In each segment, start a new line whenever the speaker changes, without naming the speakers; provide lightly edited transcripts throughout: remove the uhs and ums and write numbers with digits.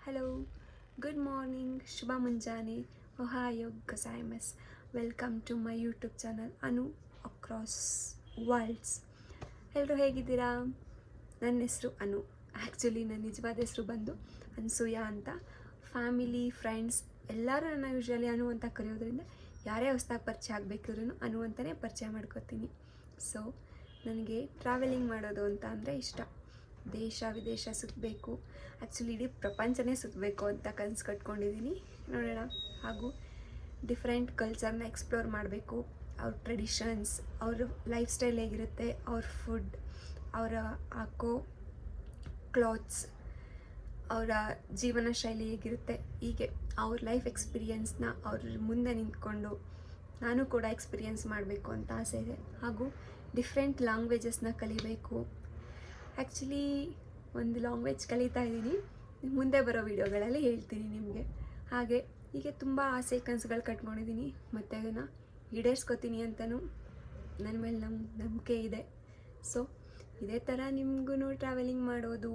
Hello, good morning, ಶುಭ ಮುಂಜಾನೆ, ಒಹಾಯೋ ಗಸೈಮಸ್. Welcome to my YouTube channel Anu across worlds. ಎಲ್ಲರೂ ಹೇಗಿದ್ದೀರಾ? ನನ್ನ ಹೆಸರು ಅನು. ಆ್ಯಕ್ಚುಲಿ ನನ್ನ ನಿಜವಾದ ಹೆಸರು ಬಂದು ಅನ್ಸೂಯ ಅಂತ. ಫ್ಯಾಮಿಲಿ, ಫ್ರೆಂಡ್ಸ್ ಎಲ್ಲರೂ ನನ್ನ ಯೂಶ್ವಲಿ ಅನು ಅಂತ ಕರೆಯೋದ್ರಿಂದ ಯಾರೇ ಹೊಸ್ದಾಗಿ ಪರಿಚಯ ಆಗಬೇಕಿದ್ರೂ ಅನು ಅಂತಲೇ ಪರಿಚಯ ಮಾಡ್ಕೋತೀನಿ. ಸೊ ನನಗೆ ಟ್ರಾವೆಲಿಂಗ್ ಮಾಡೋದು ಅಂತ ಅಂದರೆ ಇಷ್ಟ. ದೇಶ ವಿದೇಶ ಸುತ್ತಬೇಕು, ಆ್ಯಕ್ಚುಲಿ ಇಡೀ ಪ್ರಪಂಚನೇ ಸುತ್ತಬೇಕು ಅಂತ ಕನಸು ಕಟ್ಕೊಂಡಿದ್ದೀನಿ. ನೋಡೋಣ. ಹಾಗೂ ಡಿಫ್ರೆಂಟ್ ಕಲ್ಚರ್ನ ಎಕ್ಸ್ಪ್ಲೋರ್ ಮಾಡಬೇಕು. ಅವ್ರ ಟ್ರೆಡಿಷನ್ಸ್, ಅವ್ರ ಲೈಫ್ ಸ್ಟೈಲ್ ಹೇಗಿರುತ್ತೆ, ಅವ್ರ ಫುಡ್, ಅವರ ಹಾಕೋ ಕ್ಲಾತ್ಸ್, ಅವರ ಜೀವನ ಶೈಲಿ ಹೇಗಿರುತ್ತೆ, ಹೀಗೆ ಅವ್ರ ಲೈಫ್ ಎಕ್ಸ್ಪೀರಿಯನ್ಸ್ನ ಅವ್ರ ಮುಂದೆ ನಿಂತ್ಕೊಂಡು ನಾನು ಕೂಡ ಎಕ್ಸ್ಪೀರಿಯನ್ಸ್ ಮಾಡಬೇಕು ಅಂತ ಆಸೆ ಇದೆ. ಹಾಗೂ ಡಿಫ್ರೆಂಟ್ ಲ್ಯಾಂಗ್ವೇಜಸ್ನ ಕಲಿಬೇಕು. ಆ್ಯಕ್ಚುಲಿ ಒಂದು ಲ್ಯಾಂಗ್ವೇಜ್ ಕಲಿತಾ ಇದ್ದೀನಿ, ಮುಂದೆ ಬರೋ ವಿಡಿಯೋಗಳಲ್ಲಿ ಹೇಳ್ತೀನಿ ನಿಮಗೆ. ಹಾಗೆ ಹೀಗೆ ತುಂಬ ಆಸೆ ಕನಸುಗಳು ಕಟ್ಕೊಂಡಿದ್ದೀನಿ ಮತ್ತು ಅದನ್ನು ಈಡೇರಿಸ್ಕೊತೀನಿ ಅಂತಲೂ ನನ್ನ ಮೇಲೆ ನಂಬಿಕೆ ಇದೆ. ಸೊ ಇದೇ ಥರ ನಿಮಗೂ ಟ್ರಾವೆಲಿಂಗ್ ಮಾಡೋದು,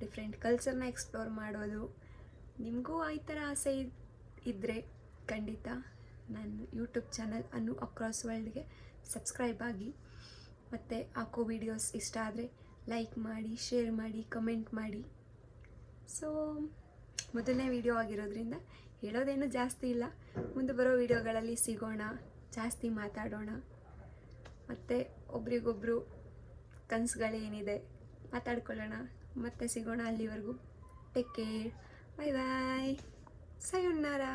ಡಿಫ್ರೆಂಟ್ ಕಲ್ಚರ್ನ ಎಕ್ಸ್ಪ್ಲೋರ್ ಮಾಡೋದು, ನಿಮಗೂ ಈ ಥರ ಆಸೆ ಇದ್ದರೆ ಖಂಡಿತ ನನ್ನ YouTube channel Anu across ವರ್ಲ್ಡ್ಗೆ subscribe ಆಗಿ. ಮತ್ತು ಹಾಕೋ ವೀಡಿಯೋಸ್ ಇಷ್ಟ ಆದರೆ ಲೈಕ್ ಮಾಡಿ, ಶೇರ್ ಮಾಡಿ, ಕಮೆಂಟ್ ಮಾಡಿ. ಸೊ ಮೊದಲನೇ ವಿಡಿಯೋ ಆಗಿರೋದ್ರಿಂದ ಹೇಳೋದೇನು ಜಾಸ್ತಿ ಇಲ್ಲ. ಮುಂದೆ ಬರೋ ವಿಡಿಯೋಗಳಲ್ಲಿ ಸಿಗೋಣ, ಜಾಸ್ತಿ ಮಾತಾಡೋಣ, ಮತ್ತು ಒಬ್ರಿಗೊಬ್ಬರು ಕನಸುಗಳೇನಿದೆ ಮಾತಾಡ್ಕೊಳ್ಳೋಣ. ಮತ್ತೆ ಸಿಗೋಣ. ಅಲ್ಲಿವರೆಗೂ ಟೇಕ್ ಕೇರ್, ಬಾಯ್ ಬಾಯ್, ಸಯೋನಾರಾ.